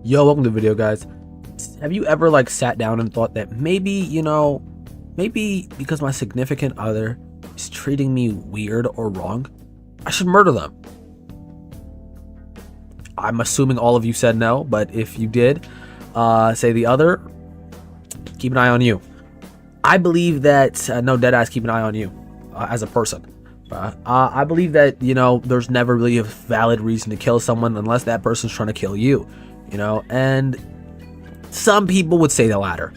Yo, welcome to the video, guys. Have you ever sat down and thought that maybe because my significant other is treating me weird or wrong, I should murder them? I'm assuming all of you said no, but if you did say the other, keep an eye on you. I believe that no, deadass, keep an eye on you as a person. I believe that there's never really a valid reason to kill someone unless that person's trying to kill you. And some people would say the latter.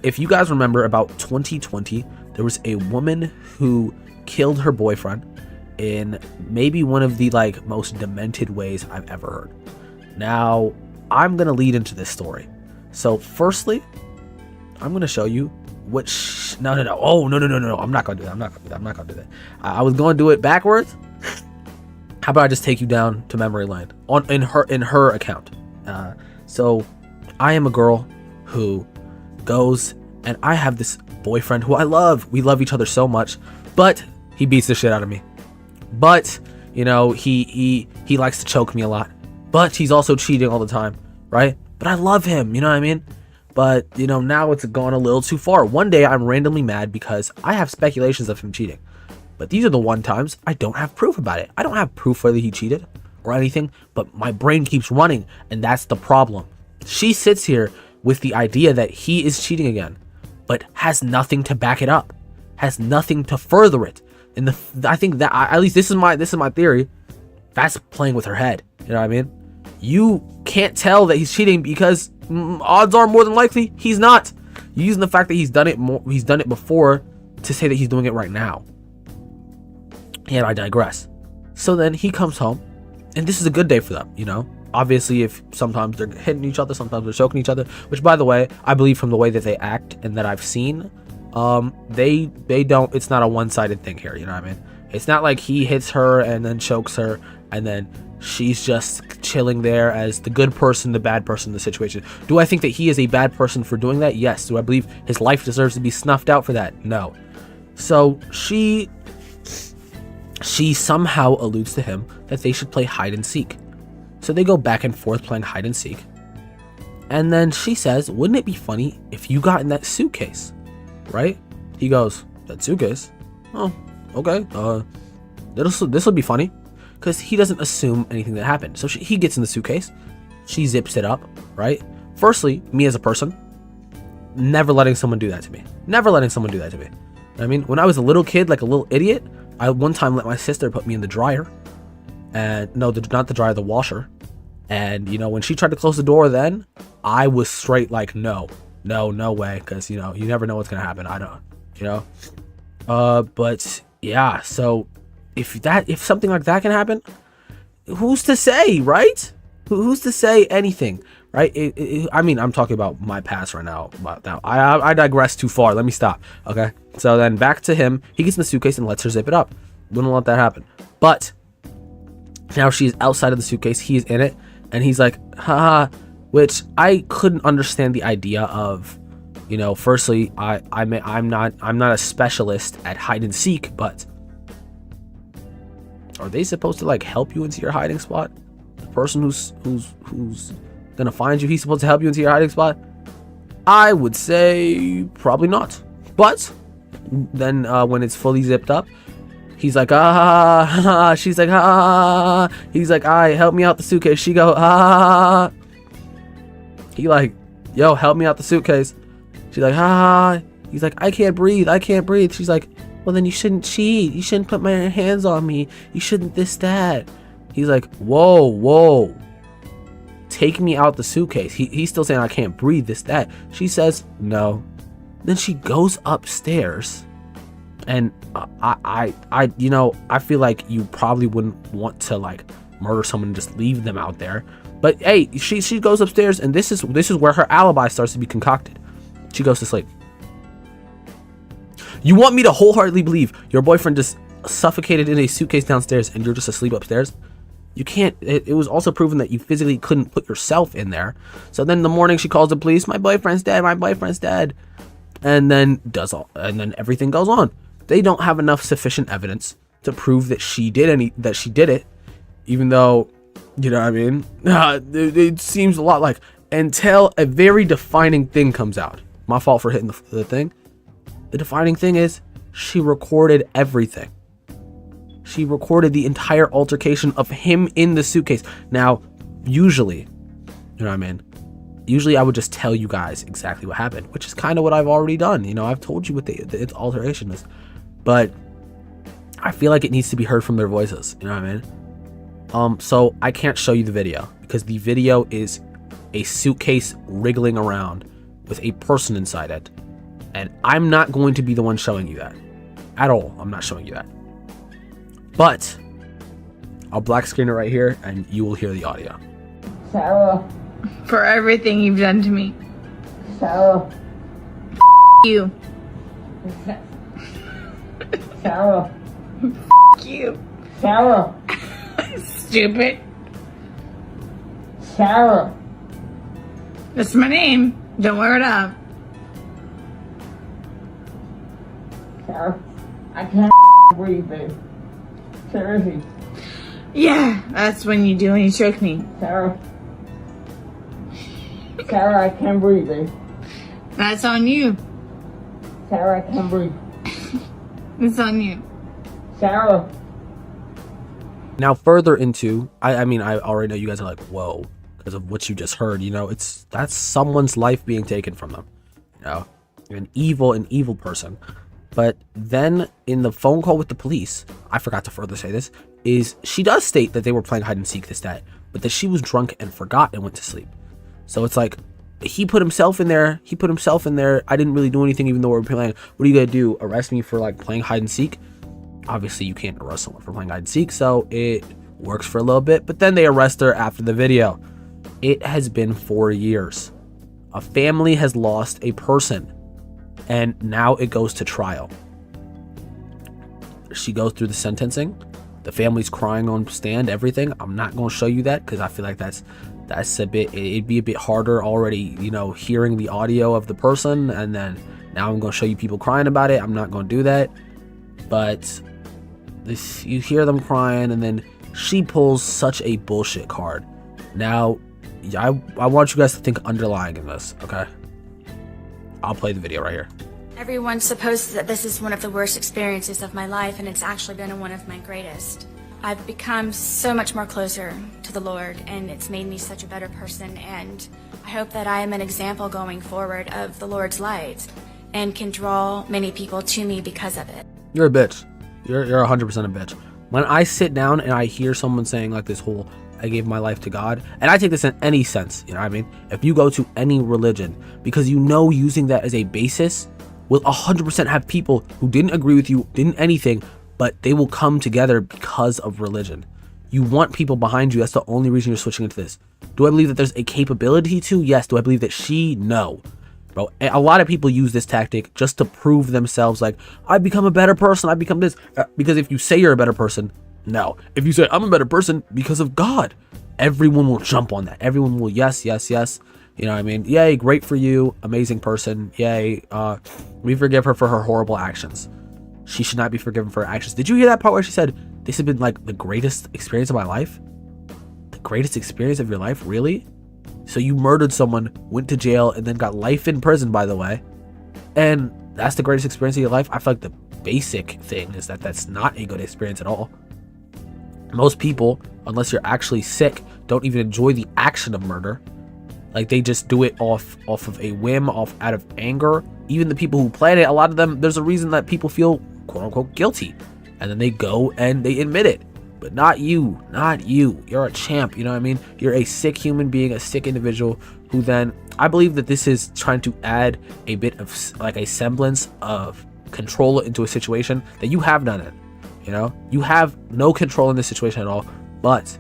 If you guys remember, about 2020, there was a woman who killed her boyfriend in maybe one of the most demented ways I've ever heard. Now, I'm gonna lead into this story. So, firstly, I'm gonna show you which. No. Oh, no. I'm not gonna do that. I was gonna do it backwards. How about I just take you down to memory lane in her account? So I am a girl who goes, and I have this boyfriend who I love. We love each other so much, but he beats the shit out of me. But he likes to choke me a lot. But he's also cheating all the time, right? But I love him, you know what I mean? But now it's gone a little too far. One day I'm randomly mad because I have speculations of him cheating. But these are the one times I don't have proof about it. I don't have proof whether he cheated or anything, but my brain keeps running, and that's the problem. She sits here with the idea that he is cheating again, but has nothing to back it up, has nothing to further it. And I think that at least this is my theory. That's playing with her head. You know what I mean? You can't tell that he's cheating because odds are more than likely he's not. You're using the fact that he's done it before to say that he's doing it right now. And I digress. So then he comes home, and this is a good day for them, Obviously, if sometimes they're hitting each other, sometimes they're choking each other, which, by the way, I believe from the way that they act and that I've seen, they don't, it's not a one-sided thing here, you know what I mean? It's not like he hits her and then chokes her, and then she's just chilling there as the good person, the bad person in the situation. Do I think that he is a bad person for doing that? Yes. Do I believe his life deserves to be snuffed out for that? No. So she somehow alludes to him that they should play hide and seek. So they go back and forth playing hide and seek. And then she says, wouldn't it be funny if you got in that suitcase? Right? He goes, that suitcase? Oh, okay. This will be funny. Because he doesn't assume anything that happened. So he gets in the suitcase. She zips it up, right? Firstly, me as a person, never letting someone do that to me. I mean, when I was a little kid, like a little idiot, I one time let my sister put me in the dryer. And no, not the dryer, the washer. And when she tried to close the door, then I was straight like, no way, because you never know what's gonna happen. I don't, but yeah. So if something like that can happen, who's to say, right? Who's to say anything, right? I mean, I'm talking about my past right now. But now I digress too far. Let me stop. Okay. So then back to him. He gets in the suitcase and lets her zip it up. Wouldn't let that happen. But now she's outside of the suitcase. He's in it, and he's like, haha, which I couldn't understand the idea of. Firstly, I'm not a specialist at hide and seek, but are they supposed to help you into your hiding spot? The person who's gonna find you, he's supposed to help you into your hiding spot? I would say probably not. But then when it's fully zipped up, he's like, ah, she's like, ah, he's like, help me out the suitcase. She go, ah. He like, yo, help me out the suitcase. She's like, ah. He's like, I can't breathe. She's like, well, then you shouldn't cheat. You shouldn't put my hands on me. You shouldn't this, that. He's like, whoa. Take me out the suitcase. He's still saying I can't breathe, this, that. She says, no. Then she goes upstairs. And I feel like you probably wouldn't want to murder someone and just leave them out there. But hey, she goes upstairs, and this is where her alibi starts to be concocted. She goes to sleep. You want me to wholeheartedly believe your boyfriend just suffocated in a suitcase downstairs and you're just asleep upstairs? You can't. It was also proven that you physically couldn't put yourself in there. So then in the morning she calls the police. My boyfriend's dead. And then everything goes on. They don't have enough sufficient evidence to prove that she did it, even though You know what I mean? It seems a lot like, until a very defining thing comes out. My fault for hitting the thing. The defining thing is she recorded everything. She recorded the entire altercation of him in the suitcase. Now, usually, you know what I mean? Usually I would just tell you guys exactly what happened, which is kind of what I've already done. You know, I've told you what the altercation is. But I feel like it needs to be heard from their voices. You know what I mean? So I can't show you the video because the video is a suitcase wriggling around with a person inside it. And I'm not going to be the one showing you that. At all. I'm not showing you that. But I'll black screen it right here and you will hear the audio. Sarah. For everything you've done to me. Sarah. You. Sarah. You. Sarah. Stupid. Sarah. That's my name. Don't wear it up. Sarah. I can't breathe, babe. Seriously. Yeah, that's when you do when you choke me. Sarah. Sarah, I can't breathe, babe. That's on you. Sarah, I can't breathe. It's on you. Sarah. Now further into, I mean, I already know you guys are like, whoa, because of what you just heard, you know, that's someone's life being taken from them, you know, an evil person. But then in the phone call with the police, I forgot to further say this, is she does state that they were playing hide and seek this day, but that she was drunk and forgot and went to sleep. So it's like, he put himself in there. I didn't really do anything, even though we were playing. What are you gonna do? Arrest me for like playing hide and seek? Obviously you can't arrest someone for playing hide and seek, so it works for a little bit, but then they arrest her after the video. It has been 4 years. A family has lost a person, and now it goes to trial. She goes through the sentencing. The family's crying on stand, everything. I'm not going to show you that because I feel like that's a bit, it'd be a bit harder already, you know, hearing the audio of the person, and then now I'm going to show you people crying about it. I'm not going to do that. But this, you hear them crying, and then she pulls such a bullshit card. Now, I want you guys to think underlying in this, okay? I'll play the video right here. Everyone supposes that this is one of the worst experiences of my life, and it's actually been one of my greatest. I've become so much more closer to the Lord, and it's made me such a better person, and I hope that I am an example going forward of the Lord's light and can draw many people to me because of it. You're a bitch. You're 100% a bitch. When I sit down and I hear someone saying like this whole, I gave my life to God, and I take this in any sense, you know what I mean? If you go to any religion, because you know using that as a basis will 100% have people who didn't agree with you, didn't anything, but they will come together because of religion. You want people behind you. That's the only reason you're switching into this. Do I believe that there's a capability to? Yes. Do I believe that she? No. Bro, a lot of people use this tactic just to prove themselves, like, I become a better person, I become this. Because if you say you're a better person, no. If you say, I'm a better person because of God, everyone will jump on that. Everyone will, yes, yes, yes. You know what I mean? Yay, great for you, amazing person. Yay, we forgive her for her horrible actions. She should not be forgiven for her actions. Did you hear that part where she said, this has been like the greatest experience of my life? The greatest experience of your life? Really? So you murdered someone, went to jail, and then got life in prison, by the way. And that's the greatest experience of your life? I feel like the basic thing is that that's not a good experience at all. Most people, unless you're actually sick, don't even enjoy the action of murder. Like, they just do it off of a whim, out of anger. Even the people who plan it, a lot of them, there's a reason that people feel quote-unquote guilty. And then they go and they admit it. But not you. Not you. You're a champ, you know what I mean? You're a sick human being, a sick individual who then... I believe that this is trying to add a bit of, like, a semblance of control into a situation that you have none in. You know? You have no control in this situation at all. But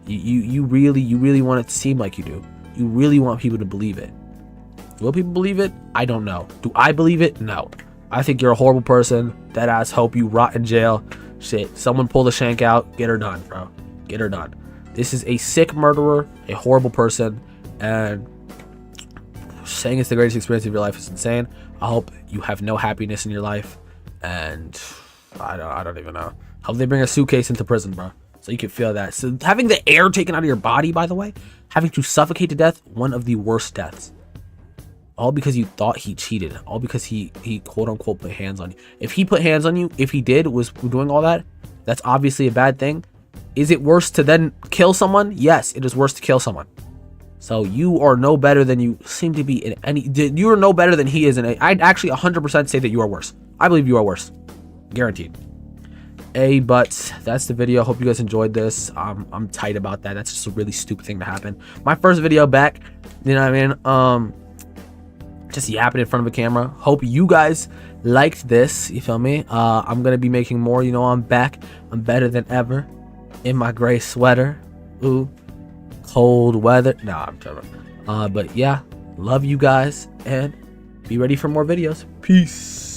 you really want it to seem like you do. You really want people to believe it. Will people believe it? I don't know. Do I believe it? No. I think you're a horrible person. Deadass hope you rot in jail. Shit. Someone pull the shank out. Get her done, bro. Get her done. This is a sick murderer, a horrible person, and saying it's the greatest experience of your life is insane. I hope you have no happiness in your life, and I don't even know. Hope they bring a suitcase into prison, bro. So you can feel that. So having the air taken out of your body, by the way, having to suffocate to death, one of the worst deaths. All because you thought he cheated. All because he quote unquote put hands on you. If he put hands on you, if he did, was doing all that, that's obviously a bad thing. Is it worse to then kill someone? Yes, it is worse to kill someone. So you are no better than you seem to be in any. You are no better than he is in. I'd actually 100% say that you are worse. I believe you are worse, guaranteed. But that's the video. Hope you guys enjoyed this. I'm tight about that. That's just a really stupid thing to happen. My first video back, you know what I mean? Just yapping in front of a camera. Hope you guys liked this. You feel me? I'm gonna be making more. You know, I'm back. I'm better than ever in my gray sweater. Ooh, cold weather. Nah, I'm terrible. But yeah, love you guys and be ready for more videos. Peace.